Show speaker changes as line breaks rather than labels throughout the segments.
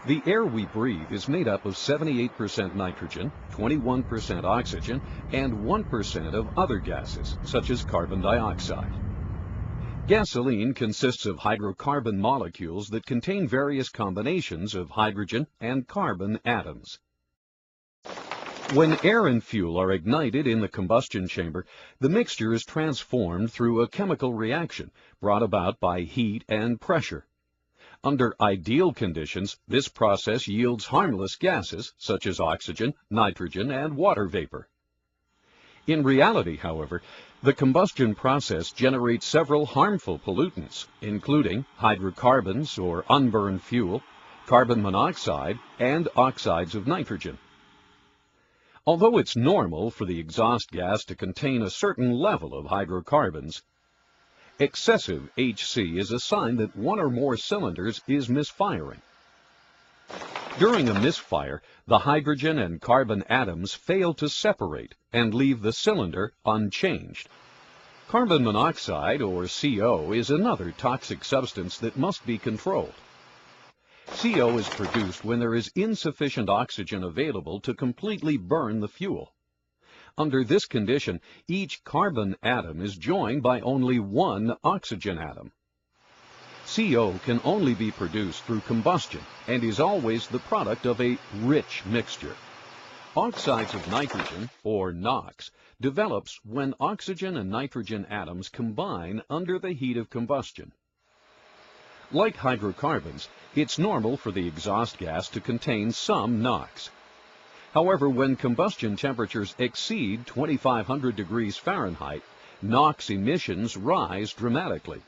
The air we breathe is made up of 78% nitrogen, 21% oxygen, and 1% of other gases, such as carbon dioxide. Gasoline consists of hydrocarbon molecules that contain various combinations of hydrogen and carbon atoms. When air and fuel are ignited in the combustion chamber, the mixture is transformed through a chemical reaction brought about by heat and pressure. Under ideal conditions, this process yields harmless gases such as oxygen, nitrogen, and water vapor. In reality, however, the combustion process generates several harmful pollutants, including hydrocarbons or unburned fuel, carbon monoxide, and oxides of nitrogen. Although it's normal for the exhaust gas to contain a certain level of hydrocarbons, excessive HC is a sign that one or more cylinders is misfiring. During a misfire, the hydrogen and carbon atoms fail to separate and leave the cylinder unchanged. Carbon monoxide, or CO, is another toxic substance that must be controlled. CO is produced when there is insufficient oxygen available to completely burn the fuel. Under this condition, each carbon atom is joined by only one oxygen atom. CO can only be produced through combustion and is always the product of a rich mixture. Oxides of nitrogen, or NOx, develops when oxygen and nitrogen atoms combine under the heat of combustion. Like hydrocarbons, it's normal for the exhaust gas to contain some NOx. However, when combustion temperatures exceed 2,500 degrees Fahrenheit, NOx emissions rise dramatically.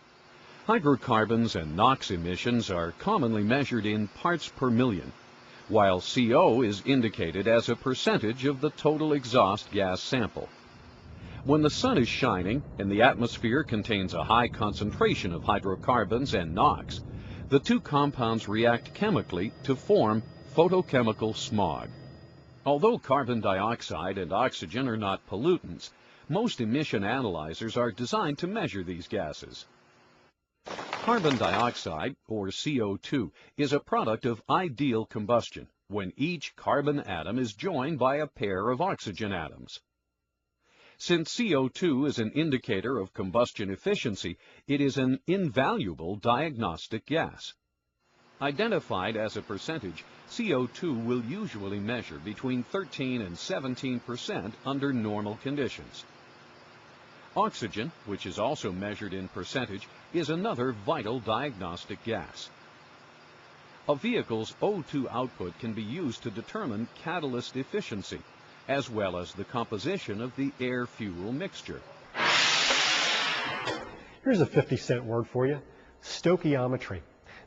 Hydrocarbons and NOx emissions are commonly measured in parts per million, while CO is indicated as a percentage of the total exhaust gas sample. When the sun is shining and the atmosphere contains a high concentration of hydrocarbons and NOx, the two compounds react chemically to form photochemical smog. Although carbon dioxide and oxygen are not pollutants, most emission analyzers are designed to measure these gases. Carbon dioxide, or CO2, is a product of ideal combustion when each carbon atom is joined by a pair of oxygen atoms. Since CO2 is an indicator of combustion efficiency, it is an invaluable diagnostic gas. Identified as a percentage, CO2 will usually measure between 13 and 17% under normal conditions. Oxygen, which is also measured in percentage, is another vital diagnostic gas. A vehicle's O2 output can be used to determine catalyst efficiency, as well as the composition of the air-fuel mixture.
Here's a 50-cent word for you: stoichiometry.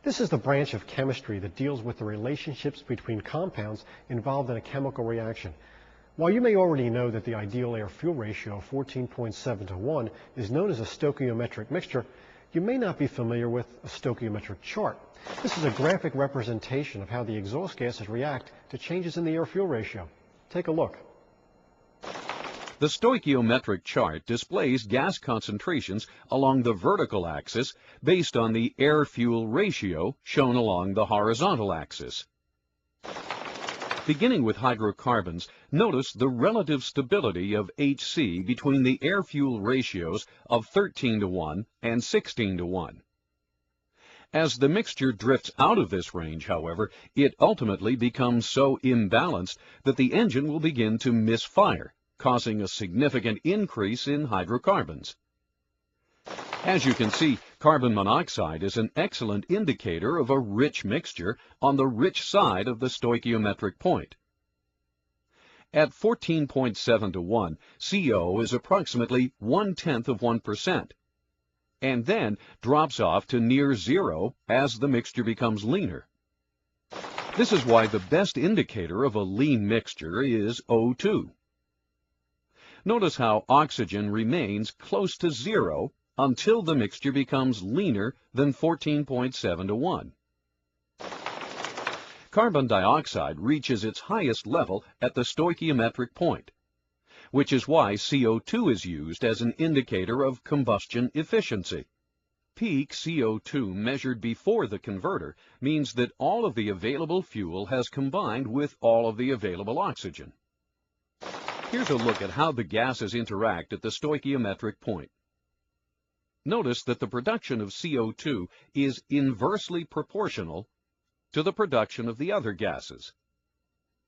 This is the branch of chemistry that deals with the relationships between compounds involved in a chemical reaction. While you may already know that the ideal air-fuel ratio of 14.7 to 1 is known as a stoichiometric mixture, you may not be familiar with a stoichiometric chart. This is a graphic representation of how the exhaust gases react to changes in the air-fuel ratio. Take a look.
The stoichiometric chart displays gas concentrations along the vertical axis based on the air-fuel ratio shown along the horizontal axis. Beginning with hydrocarbons, notice the relative stability of HC between the air-fuel ratios of 13 to 1 and 16 to 1. As the mixture drifts out of this range, however, it ultimately becomes so imbalanced that the engine will begin to misfire, causing a significant increase in hydrocarbons. As you can see, carbon monoxide is an excellent indicator of a rich mixture on the rich side of the stoichiometric point. At 14.7 to 1, CO is approximately 1/10 of 1%, and then drops off to near zero as the mixture becomes leaner. This is why the best indicator of a lean mixture is O2. Notice how oxygen remains close to zero until the mixture becomes leaner than 14.7 to 1. Carbon dioxide reaches its highest level at the stoichiometric point, which is why CO2 is used as an indicator of combustion efficiency. peak CO2 measured before the converter means that all of the available fuel has combined with all of the available oxygen. Here's a look at how the gases interact at the stoichiometric point. Notice that the production of CO2 is inversely proportional to the production of the other gases.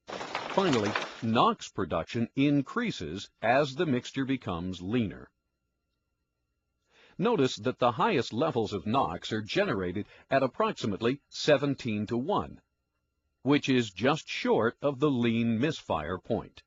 Finally, NOx production increases as the mixture becomes leaner. Notice that the highest levels of NOx are generated at approximately 17:1, which is just short of the lean misfire point.